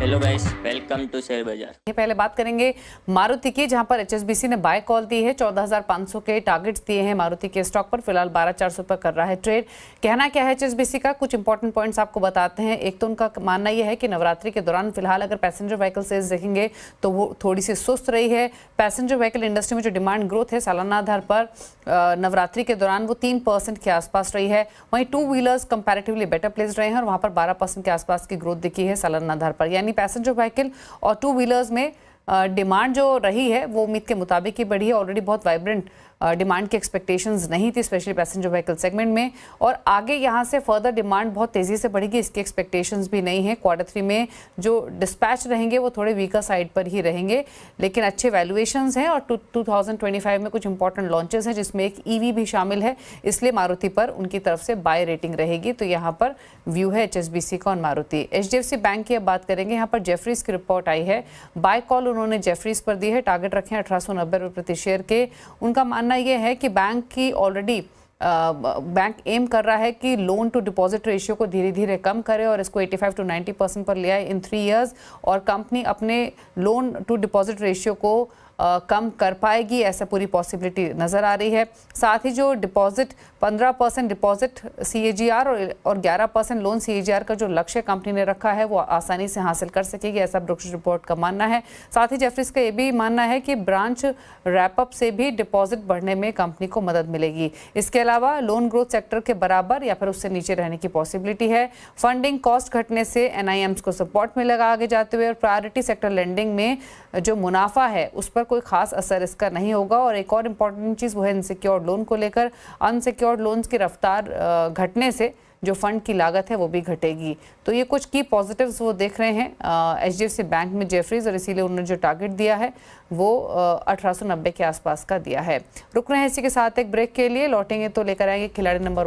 Hello guys, welcome to share बाजार। पहले बात करेंगे मारुति की, जहां पर एचएसबीसी ने बाय कॉल दी है। 14,500 के टारगेट्स दिए हैं मारुति के स्टॉक पर। फिलहाल 12,400 पर कर रहा है ट्रेड। कहना क्या है एचएसबीसी का, कुछ इंपॉर्टेंट पॉइंट्स आपको बताते हैं। एक तो उनका मानना यह है कि नवरात्रि के दौरान फिलहाल अगर पैसेंजर व्हीकल सेल्स देखेंगे तो वो थोड़ी सी सुस्त रही है। पैसेंजर व्हीकल इंडस्ट्री में जो डिमांड ग्रोथ है सालाना आधार पर नवरात्रि के दौरान वो 3% के आसपास रही है। वहीं two wheelers comparatively better place रहे हैं और वहां पर 12% के आसपास की ग्रोथ दिखी है सालाना आधार पर। यानी पैसेंजर व्हीकल और टू व्हीलर्स में डिमांड जो रही है वो उम्मीद के मुताबिक ही बढ़ी है। ऑलरेडी बहुत वाइब्रेंट डिमांड की एक्सपेक्टेशंस नहीं थी, स्पेशली पैसेंजर व्हीकल सेगमेंट में, और आगे यहाँ से फर्दर डिमांड बहुत तेज़ी से बढ़ेगी, इसकी एक्सपेक्टेशंस भी नहीं है। Q3 में जो डिस्पैच रहेंगे वो थोड़े वीकर साइड पर ही रहेंगे, लेकिन अच्छे वैल्यूएशंस हैं और 2025 में कुछ इंपॉर्टेंट लॉन्चेस हैं जिसमें एक ईवी भी शामिल है, इसलिए मारुति पर उनकी तरफ से बाय रेटिंग रहेगी। तो यहाँ पर व्यू है एचएसबीसी का और मारुति। एचडीएफसी बैंक की अब बात करेंगे। यहाँ पर जेफरीज की रिपोर्ट आई है, बाय कॉल उन्होंने जेफरीज पर दी है, टारगेट रखे हैं 1890 रुपये प्रति शेयर के। उनका मानना यह है कि बैंक की ऑलरेडी बैंक एम कर रहा है कि लोन टू डिपॉजिट रेशियो को धीरे धीरे कम करे और इसको 85 to 90% पर ले आए इन 3 इयर्स, और कंपनी अपने लोन टू डिपॉजिट रेशियो को कम कर पाएगी, ऐसा पूरी पॉसिबिलिटी नज़र आ रही है। साथ ही जो डिपॉजिट 15% डिपॉजिट CAGR और 11% लोन CAGR का जो लक्ष्य कंपनी ने रखा है वो आसानी से हासिल कर सकेगी, ऐसा ब्रोकरेज रिपोर्ट का मानना है। साथ ही जेफरीज का ये भी मानना है कि ब्रांच रैपअप से भी डिपॉजिट बढ़ने में कंपनी को मदद मिलेगी। इसके अलावा लोन ग्रोथ सेक्टर के बराबर या फिर उससे नीचे रहने की पॉसिबिलिटी है। फंडिंग कॉस्ट घटने से NIMs को सपोर्ट मिलेगा आगे जाते हुए, और प्रायोरिटी सेक्टर लेंडिंग में जो मुनाफा है उस पर कोई खास असर इसका नहीं होगा। और एक और इम्पॉर्टेंट चीज़ वो है इनसिक्योर्ड लोन को लेकर। अनसिक्योर्ड लोन्स की रफ्तार घटने से जो फंड की लागत है वो भी घटेगी। तो ये कुछ की पॉजिटिव्स वो देख रहे हैं HDFC बैंक में जेफरीज, और इसीलिए उन्होंने जो टारगेट दिया है वो 1890 के आसपास का दिया है। रुक रहे हैं इसी के साथ एक ब्रेक के लिए, लौटेंगे तो लेकर आएंगे खिलाड़ी नंबर